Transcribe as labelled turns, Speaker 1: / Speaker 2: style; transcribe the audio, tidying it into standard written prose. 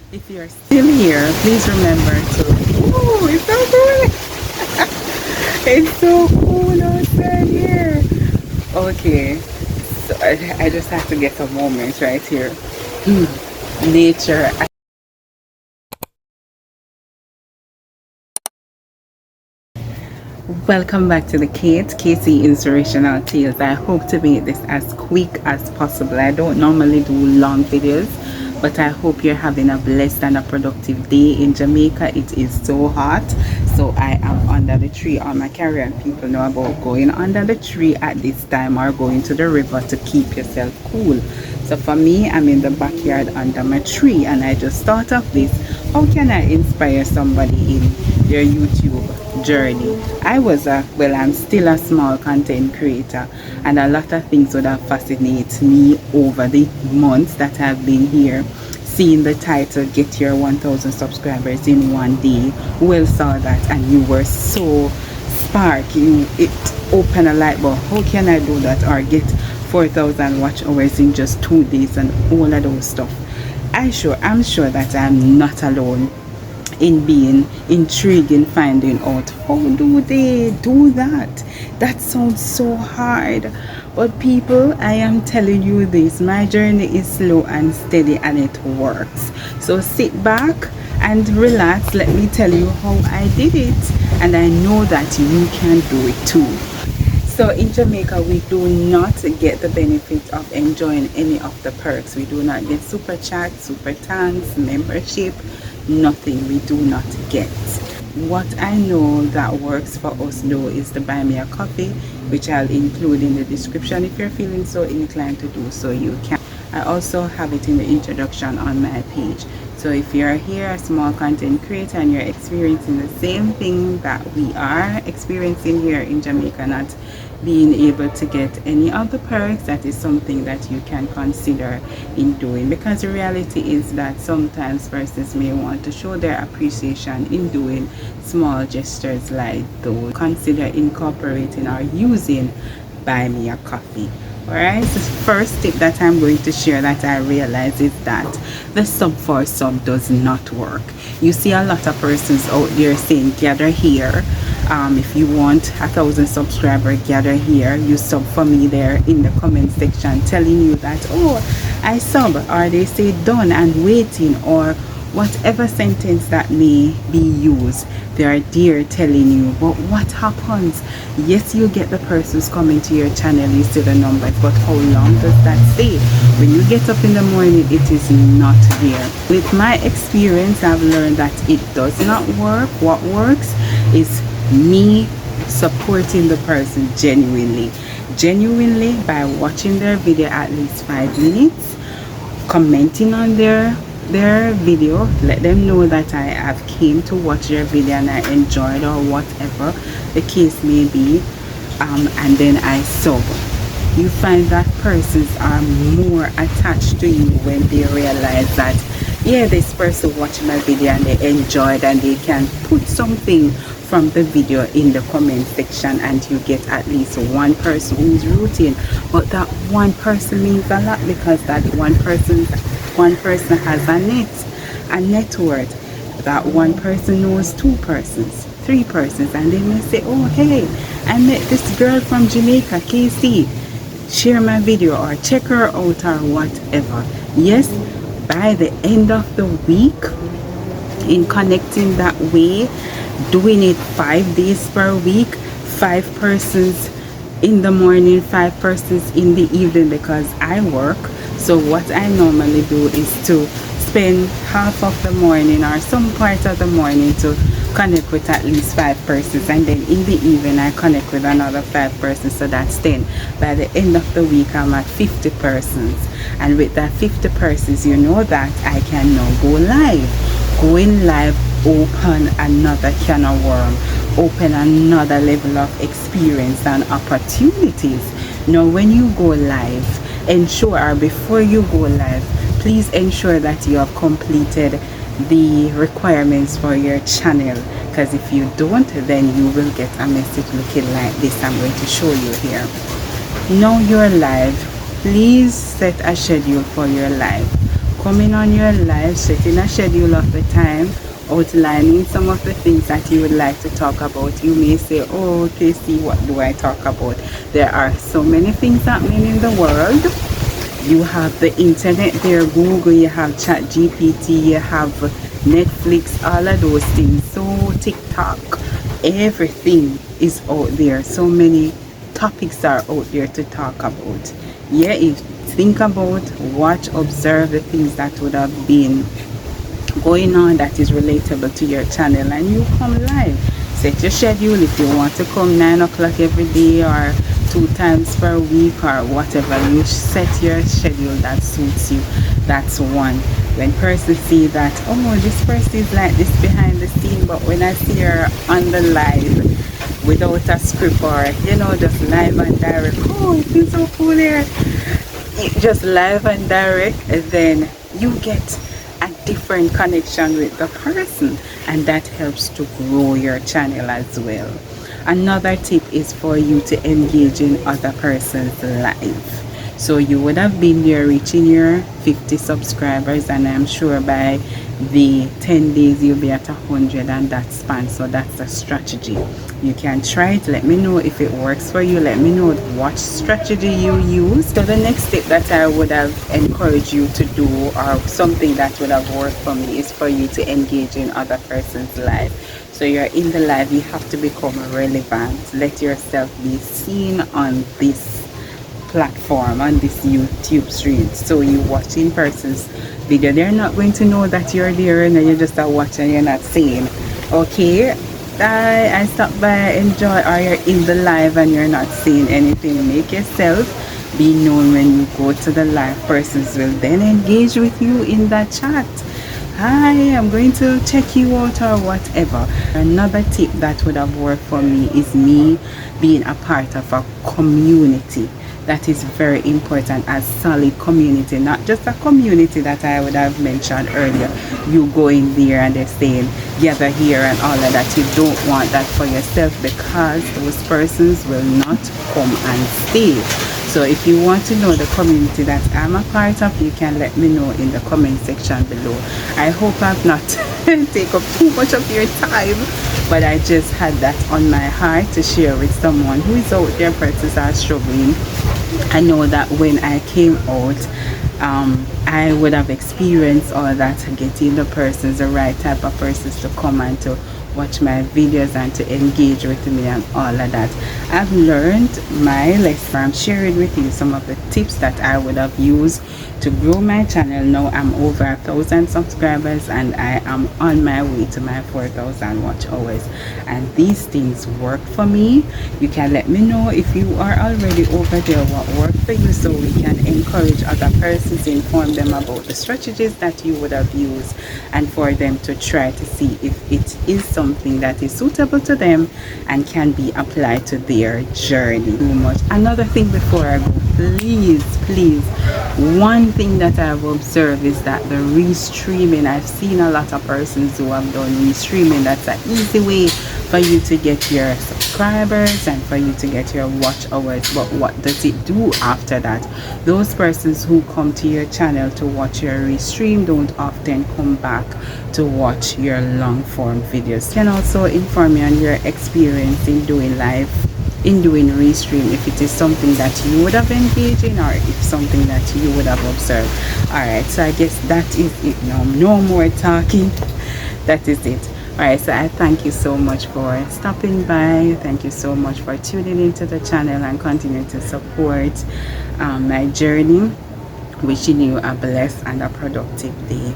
Speaker 1: If you're still here, please remember to. Oh, it's so cool! It's so cool outside here. Okay, so I just have to get a moment right here. Nature. Welcome back to the Casey Inspirational Tales. I hope to make this as quick as possible. I don't normally do long videos, but I hope you're having a blessed and a productive day. In Jamaica, it is so hot, so I am under the tree. All my Caribbean people know about going under the tree at this time or going to the river to keep yourself cool. So for me, I'm in the backyard under my tree, and I just thought of this. How can I inspire somebody in their YouTube journey? I'm still a small content creator, and a lot of things would have fascinated me over the months that I've been here. Seeing the title, Get Your 1000 Subscribers in One Day, well saw that, and you were so spark. It opened a light bulb. How can I do that or get 4,000 watch hours in just 2 days and all of those stuff? I'm sure that I'm not alone in being intrigued in finding out how do they do that. That sounds so hard, but people, I am telling you this, my journey is slow and steady, and it works. So sit back and relax. Let me tell you how I did it, and I know that you can do it too. So in Jamaica, we do not get the benefit of enjoying any of the perks. We do not get super chat, super thanks, membership, nothing. We do not get. What I know that works for us though is to buy me a coffee, which I'll include in the description. If you're feeling so inclined to do so, you can. I also have it in the introduction on my page. So if you're here, a small content creator, and you're experiencing the same thing that we are experiencing here in Jamaica, not being able to get any of the perks, that is something that you can consider in doing, because the reality is that sometimes persons may want to show their appreciation in doing small gestures like those. Consider incorporating or using buy me a coffee. Alright, so the first tip that I'm going to share that I realize is that the sub for sub does not work. You see a lot of persons out there saying gather here. If you want 1,000 subscribers, gather here. You sub for me there in the comment section, telling you that, oh, I sub, or they say done and waiting, or whatever sentence that may be used. They are there telling you, but what happens? Yes, you get the persons coming to your channel, you see the numbers, but how long does that stay? When you get up in the morning, it is not there. With my experience, I've learned that it does not work. What works is me supporting the person genuinely by watching their video at least 5 minutes, commenting on their video, let them know that I have came to watch their video and I enjoyed, or whatever the case may be, and then I sub. You find that persons are more attached to you when they realize that, yeah, this person watched my video and they enjoyed, and they can put something from the video in the comment section, and you get at least one person who's rooting. But that one person means a lot, because that one person has a net worth. That one person knows 2 persons, 3 persons, and they may say, oh hey, I met this girl from Jamaica, KC, share my video or check her out or whatever. Yes, by the end of the week, in connecting that way, doing it 5 days per week, 5 persons in the morning, 5 persons in the evening, because I work. So what I normally do is to spend half of the morning or some part of the morning to connect with at least 5 persons, and then in the evening I connect with another 5 persons, so that's 10. By the end of the week, I'm at 50 persons, and with that 50 persons, you know that I can now go live. Going live open another can of worm, open another level of experience and opportunities. Now when you go live, ensure, or before you go live, please ensure that you have completed the requirements for your channel, because if you don't, then you will get a message looking like this. I'm going to show you here. Now you're live, please set a schedule for your live. coming on your live, setting a schedule of the time, outlining some of the things that you would like to talk about. You may say, oh, Casey, what do I talk about? There are so many things happening in the world. You have the internet there, Google, you have Chat GPT, you have Netflix, all of those things. So TikTok, everything is out there. So many topics are out there to talk about. Yeah, if think about, watch, observe the things that would have been going on that is relatable to your channel, and you come live. Set your schedule. If you want to come 9 o'clock every day or 2 times per week or whatever, you set your schedule that suits you. That's one. When persons see that, oh, this person is like this behind the scene, but when I see her on the live without a script or just live and direct, oh, it feels so cool here, just live and direct, and then you get a different connection with the person, and that helps to grow your channel as well. Another tip is for you to engage in other person's life. So you would have been there reaching your 50 subscribers, and I'm sure by the 10 days you'll be at 100 and that span. So that's the strategy. You can try it. Let me know if it works for you. Let me know what strategy you use. So the next tip that I would have encouraged you to do, or something that would have worked for me, is for you to engage in other person's life. So you're in the live, you have to become relevant. Let yourself be seen on this platform, on this YouTube stream. So you watching person's video, they're not going to know that you're there, and you're just a watcher, you're not saying, okay, I stopped by, enjoy, or you're in the live and you're not saying anything. Make yourself be known. When you go to the live, persons will then engage with you in that chat. Hi, I'm going to check you out or whatever. Another tip that would have worked for me is me being a part of a community. That is very important, a solid community, not just a community that I would have mentioned earlier. You go in there and they're saying gather here and all of that. You don't want that for yourself, because those persons will not come and stay. So if you want to know the community that I'm a part of, you can let me know in the comment section below. I hope I've not take up too much of your time, but I just had that on my heart to share with someone who is out there. Persons are struggling. I know that when I came out, I would have experienced all that, getting the persons, the right type of persons to come and to watch my videos and to engage with me and all of that. I've learned my lesson. I'm sharing with you some of the tips that I would have used to grow my channel. Now I'm over 1,000 subscribers and I am on my way to my 4,000 watch hours, and these things work for me. You can let me know if you are already over there what worked for you, so we can encourage other persons, inform them about the strategies that you would have used, and for them to try to see if it is something that is suitable to them and can be applied to their journey. Too much. Another thing before I go, please, one thing that I've observed is that the restreaming, I've seen a lot of persons who have done restreaming. That's an easy way for you to get your subscribers and for you to get your watch hours. But what does it do after that? Those persons who come to your channel to watch your restream don't often come back to watch your long form videos. You can also inform me on your experience in doing restream, if it is something that you would have engaged in, or if something that you would have observed. Alright, so I guess that is it now. No more talking. That is it. Alright, so I thank you so much for stopping by. Thank you so much for tuning into the channel and continuing to support my journey. Wishing you a blessed and a productive day.